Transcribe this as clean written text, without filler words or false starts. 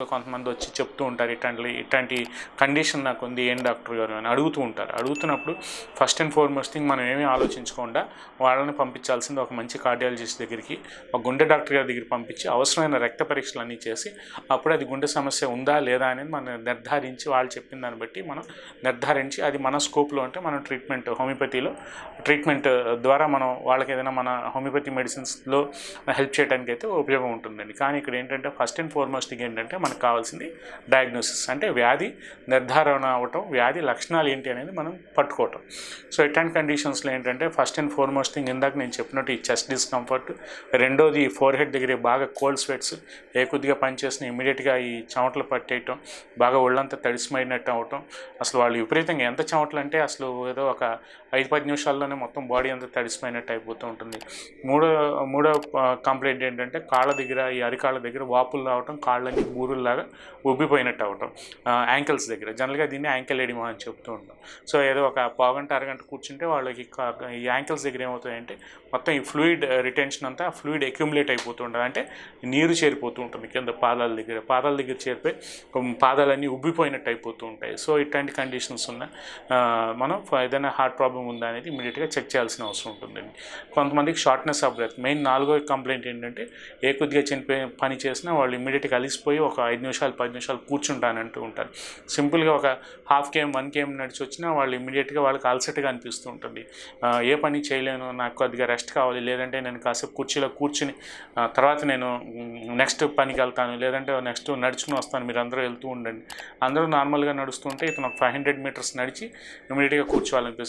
కొంతమంది వచ్చి చెప్తూ ఉంటారు, ఇట్లాంటి కండిషన్ నాకు ఉంది, ఏం డాక్టర్ గారు అని అడుగుతూ ఉంటారు. అడుగుతున్నప్పుడు ఫస్ట్ అండ్ ఫార్మోస్ట్ థింగ్ మనం ఏమీ ఆలోచించకుండా వాళ్ళని పంపించాల్సింది ఒక మంచి కార్డియాలజిస్ట్ దగ్గరికి, ఒక గుండె డాక్టర్ గారి దగ్గరికి పంపించి అవసరమైన రక్త పరీక్షలు అన్నీ చేసి అప్పుడు అది గుండె సమస్య ఉందా లేదా అనేది మనం నిర్ధారించి, వాళ్ళు చెప్పిన దాన్ని బట్టి మనం నిర్ధారించి అది మన స్కోప్లో అంటే మనం హోమియోపతిలో ట్రీట్మెంట్ ద్వారా మనం వాళ్ళకి ఏదైనా మన హోమియోపతి మెడిసిన్స్లో హెల్ప్ చేయడానికి అయితే ఉపయోగం ఉంటుందండి. కానీ ఇక్కడ ఏంటంటే ఫస్ట్ అండ్ ఫార్మోస్ట్ థింగ్ ఏంటంటే మనకు కావాల్సింది డయాగ్నోసిస్, అంటే వ్యాధి నిర్ధారణ అవ్వటం, వ్యాధి లక్షణాలు ఏంటి అనేది మనం పట్టుకోవటం. సో ఇట్లాంటి కండిషన్స్లో ఏంటంటే ఫస్ట్ అండ్ ఫార్మోస్ట్ థింగ్ ఇందాక నేను చెప్పినట్టు ఈ చెస్ట్ డిస్కంఫర్ట్, రెండోది ఫోర్ హెడ్ దగ్గర బాగా కోల్డ్ స్వెట్స్, కొద్దిగా పనిచేసిన ఇమీడియట్గా ఈ చెమటలు పట్టేయటం, బాగా ఒళ్ళంతా తడిసిమైనట్టు అవ్వటం, అసలు వాళ్ళు విపరీతంగా ఎంత చెమటలు అంటే అసలు ఏదో ఒక 5-10 నిమిషాల్లోనే మొత్తం బాడీ అంతా తడిసిపోయినట్టు అయిపోతూ ఉంటుంది. మూడో కంప్లైంట్ ఏంటంటే కాళ్ళ దగ్గర, ఈ అరికాళ్ళ దగ్గర వాపులు రావటం, కాళ్ళని బూరుల్లాగా ఉబ్బిపోయినట్టు అవ్వటం, యాంకిల్స్ దగ్గర, జనరల్గా దీన్ని యాంకిల్ ఎడిమా అని చెప్తూ ఉంటాం. సో ఏదో ఒక పావుగంట అరగంట కూర్చుంటే వాళ్ళకి ఈ యాంకిల్స్ దగ్గర ఏమవుతాయంటే మొత్తం ఈ ఫ్లూయిడ్ రిటెన్షన్ అంతా ఫ్లూయిడ్ అక్యుములేట్ అయిపోతూ ఉంటుంది, అంటే నీరు చేరిపోతూ ఉంటుంది కింద పాదాల దగ్గర చేరిపోయి పాదాలన్నీ ఉబ్బిపోయినట్టు అయిపోతూ ఉంటాయి. సో ఇట్లాంటి కండిషన్స్ ఉన్న మనం ఏదైనా హార్ట్ ప్రాబ్లం ఉందా అనేది ఇమీడియట్గా చెక్ చేయాల్సిన అవసరం ఉంటుందండి. కొంతమందికి షార్ట్నెస్ ఆఫ్ బ్రెత్, మెయిన్ 4వ కంప్లైంట్ ఏంటంటే కొద్దిగా పని చేసినా వాళ్ళు ఇమీడియట్గా అలిసిపోయి ఒక 5 నిమిషాలు 10 నిమిషాలు కూర్చుంటానంటూ ఉంటారు. సింపుల్గా ఒక 1/2 km 1 km నడిచి వచ్చినా వాళ్ళు ఇమీడియట్గా వాళ్ళకి అలసటగా అనిపిస్తూ ఉంటుంది. ఏ పని చేయలేను, నాకు కొద్దిగా రెస్ట్ కావాలి, లేదంటే నేను కాసేపు కుర్చీలో కూర్చుని తర్వాత నేను నెక్స్ట్ పనికి వెళ్తాను, లేదంటే నెక్స్ట్ నడుచుకుని వస్తాను, మీరు అందరూ వెళ్తూ ఉండండి. అందరూ నార్మల్గా నడుస్తుంటే ఇతను ఒక 500 మీటర్స్ నడిచి ఇమీడియట్గా కూర్చోవాలనిపిస్తుంది.